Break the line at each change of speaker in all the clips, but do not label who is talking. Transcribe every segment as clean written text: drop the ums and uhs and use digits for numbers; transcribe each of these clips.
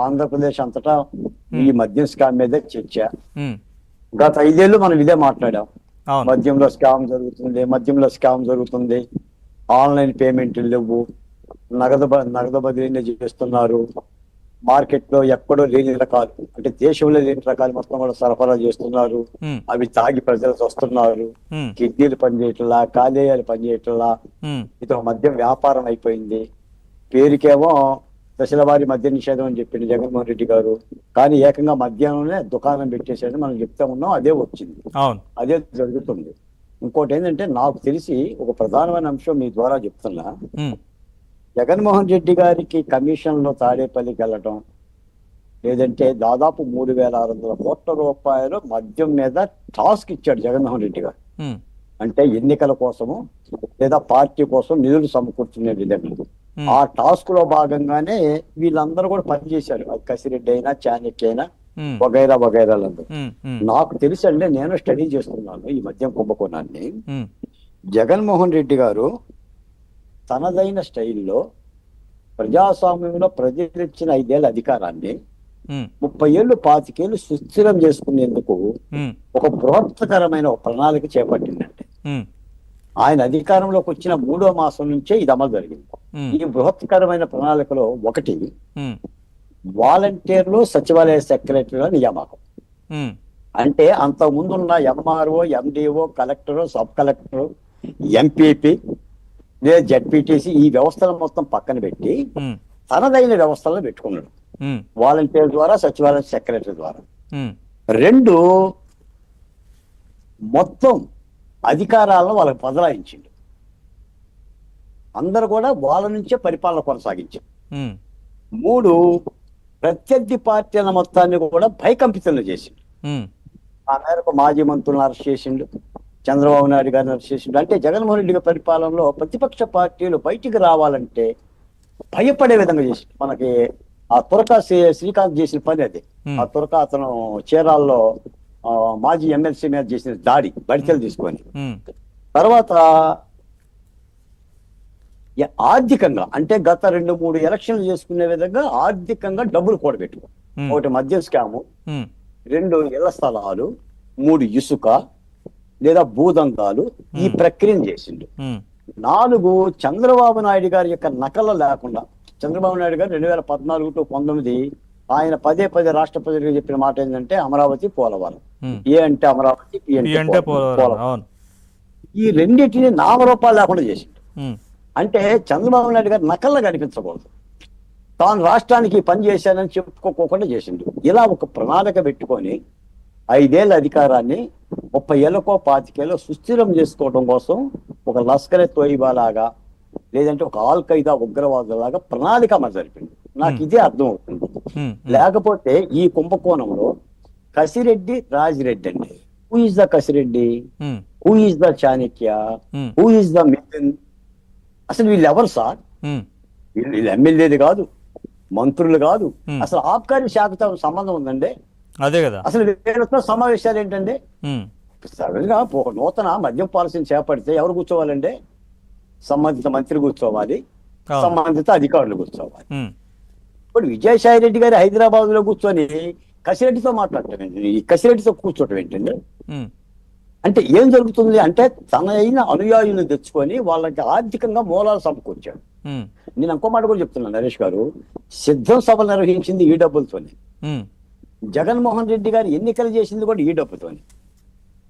ఆంధ్రప్రదేశ్ అంతటా ఈ మద్యం స్కామ్ మీద చర్చ.
ఉమ్,
గత 5 ఏళ్ళు మనం ఇదే మాట్లాడాం.
అవును.
మద్యంలో స్కామ్ జరుగుతుంది, ఆన్లైన్ పేమెంట్లు లేవు, నగదు బదిలీ చేస్తున్నారు, మార్కెట్ లో ఎక్కడో లేని రకాలు, అంటే దేశంలో లేని రకాలు మొత్తం కూడా సరఫరా చేస్తున్నారు,
ఉమ్,
అవి తాగి ప్రజలు వస్తున్నారు,
ఉమ్,
కిడ్నీలు పనిచేయట్లా, కాలేయాలు పనిచేయట్లా,
ఉమ్,
ఇది ఒక మద్యం వ్యాపారం అయిపోయింది. పేరుకేమో దశల వారి మద్య నిషేధం అని చెప్పింది జగన్మోహన్ రెడ్డి గారు, కానీ ఏకంగా మద్యంలోనే దుకాణం పెట్టేసేది మనం చెప్తా ఉన్నాం. అదే వచ్చింది,
అవును.
అదే జరుగుతుంది. ఇంకోటి ఏంటంటే, నాకు తెలిసి ఒక ప్రధానమైన అంశం మీ ద్వారా చెప్తున్నా.
ఉమ్,
జగన్మోహన్ రెడ్డి గారికి కమిషన్లో తాడేపల్లికి వెళ్ళటం, లేదంటే దాదాపు 3,600 కోట్ల రూపాయలు మద్యం మీద టాస్క్ ఇచ్చాడు జగన్మోహన్ రెడ్డి గారు.
ఉమ్,
అంటే ఎన్నికల కోసము లేదా పార్టీ కోసం నిధులు సమకూర్చునే విధంగా
ఉమ్,
ఆ టాస్క్ లో భాగంగానే వీళ్ళందరూ కూడా పనిచేశారు. అది కసిరెడ్డి అయినా, చాణక్య అయినా,
ఉమ్,
వగైరా వగైరాలందరూ.
ఉమ్, ఉమ్,
నాకు తెలిసి అంటే నేను స్టడీ చేస్తున్నాను ఈ మద్యం కుంభకోణాన్ని.
ఉమ్,
జగన్మోహన్ రెడ్డి గారు తనదైన స్టైల్లో ప్రజాస్వామ్యంలో ప్రజలు ఇచ్చిన 5 ఏళ్ల అధికారాన్ని
ఉమ్,
30 ఏళ్ళు 25 ఏళ్ళు సుస్థిరం చేసుకునేందుకు
ఉమ్,
ఒక బృహత్తకరమైన ఒక ప్రణాళిక చేపట్టిందండి.
ఉమ్,
ఆయన అధికారంలోకి వచ్చిన 3వ మాసం నుంచే ఇది అమలు జరిగింది.
ఉమ్,
ఈ బృహత్తకరమైన ప్రణాళికలో ఒకటి
ఉమ్,
వాలంటీర్లు, సచివాలయ సెక్రటరీల నియామకం.
ఉమ్,
అంటే అంతకు ముందున్న MRO, MDO, collector, sub collector, MPP లేదా జడ్పీటీసీ ఈ వ్యవస్థలను మొత్తం పక్కన పెట్టి
ఉమ్,
తనదైన వ్యవస్థలను పెట్టుకున్నాడు.
ఉమ్,
వాలంటీర్ ద్వారా, సచివాలయ సెక్రటరీ ద్వారా.
ఉమ్,
2, మొత్తం అధికారాలను వాళ్ళకి బదలాయించిండు. అందరూ కూడా వాళ్ళ నుంచే పరిపాలన కొనసాగించారు.
ఉమ్,
3, ప్రత్యర్థి పార్టీల మొత్తాన్ని కూడా భయకంపితులను చేసిండు.
ఉమ్,
ఆ మేరకు మాజీ మంత్రులను అరెస్ట్ చేసిండు, చంద్రబాబు నాయుడు గారిని అరెస్ట్ చేసిండు. అంటే జగన్మోహన్ రెడ్డి గారి పరిపాలనలో ప్రతిపక్ష పార్టీలు బయటికి రావాలంటే భయపడే విధంగా చేసిండు. మనకి ఆ తురక శ్రీకాంత్ చేసిన పని అది. ఆ తురక అతను చీరాల్లో మాజీ ఎమ్మెల్సీ మీద చేసిన దాడి, బడితెలు తీసుకొని.
ఉమ్,
తర్వాత ఆర్థికంగా అంటే గత 2-3 ఎలక్షన్లు చేసుకునే విధంగా ఆర్థికంగా డబ్బులు కూడబెట్టుకో.
ఉమ్,
ఒకటి మద్యం స్కాము,
ఉమ్,
2 ఇళ్ల స్థలాలు, 3 ఇసుక లేదా భూదందాలు, ఈ ప్రక్రియను చేసిండు.
ఉమ్,
4, చంద్రబాబు నాయుడు గారి యొక్క నకలు లేకుండా. చంద్రబాబు నాయుడు గారు 2014 to 19 ఆయన పదే రాష్ట్ర ప్రజలకు చెప్పిన మాట ఏంటంటే అమరావతి, పోలవరం.
ఉమ్,
ఏ అంటే అమరావతి, పి
ఈ అంటే
అంటే
పోలవరం.
పోలవరం.
అవును.
ఈ రెండింటిని నామరూపాలు లేకుండా చేసిండు.
ఉమ్,
అంటే చంద్రబాబు నాయుడు గారు నకల్లా కనిపించకూడదు, తాను రాష్ట్రానికి పని చేశానని చెప్పుకోకుండా చేసిండు. ఇలా ఒక ప్రణాళిక పెట్టుకొని 5 ఏళ్ల అధికారాన్ని 30 ఏళ్లకో 25 ఏళ్ళో సుస్థిరం చేసుకోవడం కోసం ఒక లష్కరే తోయిబా లాగా, లేదంటే ఒక ఆల్ ఖైదా ఉగ్రవాదులాగా ప్రణాళిక అమలు జరిపింది. నాకు ఇదే అర్థం అవుతుంది.
ఉమ్,
లేకపోతే ఈ కుంభకోణంలో కసిరెడ్డి, రాజిరెడ్డి అండి. Who is the Kasireddy,
um,
who is the Chanakya,
um,
who is the Mithun? అసలు వీళ్ళు ఎవరు సార్?
ఉమ్,
వీళ్ళు ఎమ్మెల్యేలు కాదు, మంత్రులు కాదు,
Hmm.
అసలు ఆబ్కారీ శాఖతో సంబంధం ఉందండి.
అదే కదా.
అసలు వీళ్ళతో సమావేశాలు ఏంటండి?
ఉమ్,
సడన్ గా ఒక నూతన మద్యం పాలసీని చేపడితే ఎవరు కూర్చోవాలండి? సంబంధిత మంత్రి కూర్చోవాలి,
అవును.
సంబంధిత అధికారులు కూర్చోవాలి.
ఉమ్,
ఇప్పుడు విజయసాయి రెడ్డి గారు హైదరాబాద్ లో కూర్చొని కసిరెడ్డితో మాట్లాడటం ఏంటండి? ఈ కసిరెడ్డితో కూర్చోవటం ఏంటండి?
ఉమ్,
అంటే ఏం జరుగుతుంది అంటే, తన అయిన అనుయాయులను తెచ్చుకొని వాళ్ళకి ఆర్థికంగా మూలాలు సమకూర్చాడు.
ఉమ్,
నేను ఇంకో మాట కూడా చెప్తున్నాను నరేష్ గారు, సిద్ధం సభలు నిర్వహించింది ఈ డబ్బులతోనే.
ఉమ్,
జగన్మోహన్ రెడ్డి గారు ఎన్నికలు చేసింది కూడా ఈ డబ్బుతోనే.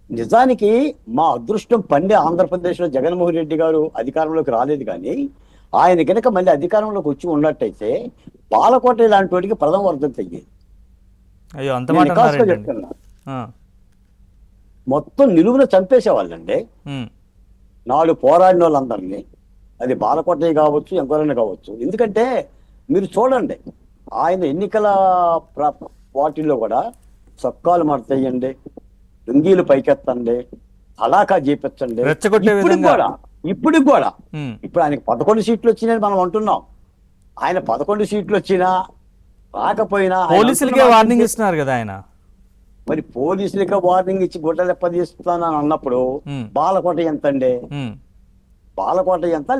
నిజానికి మా అదృష్టం పండే ఆంధ్రప్రదేశ్లో జగన్మోహన్ రెడ్డి గారు అధికారంలోకి రాలేదు, కానీ ఆయన కనుక మళ్ళీ అధికారంలోకి వచ్చి ఉన్నట్టయితే పాలకోట ఇలాంటి వాటికి ప్రథమ వర్ధంతి అయ్యేది.
అయ్యో అంత
నేను
మాట
నికాస్గా
అన్నారేంటండి?
చెప్తున్నా,
ఆ,
మొత్తం నిలువున చంపేసేవాళ్ళండి.
ఉమ్,
4 పోరాడిన వాళ్ళందరినీ, అది బాలకోట కావచ్చు, ఎంకరైనా కావచ్చు. ఎందుకంటే మీరు చూడండి, ఆయన ఎన్నికల వాటిల్లో కూడా చొక్కాలు మడతేయండి, లుంగీలు పైకెత్తండి, అలాకా చేపించండి.
రెచ్చగొట్టే
ఇప్పుడు
విధంగా.
కూడా
ఉమ్,
ఇప్పుడు ఆయనకి 11 సీట్లు వచ్చినాయని మనం అంటున్నాం. ఆయన 11 సీట్లు వచ్చినా రాకపోయినా ఆయన
పోలీసులకే
అంటున్న
వార్నింగ్
మాట
ఇస్తున్నారు కదా ఆయన.
మరి పోలీసులకే వార్నింగ్ ఇచ్చి గుడ్డలెప్పదీస్తానని అన్నప్పుడు
ఉమ్,
బాలకోట ఎంత అండి?
ఉమ్,
బాలకోట ఎంత?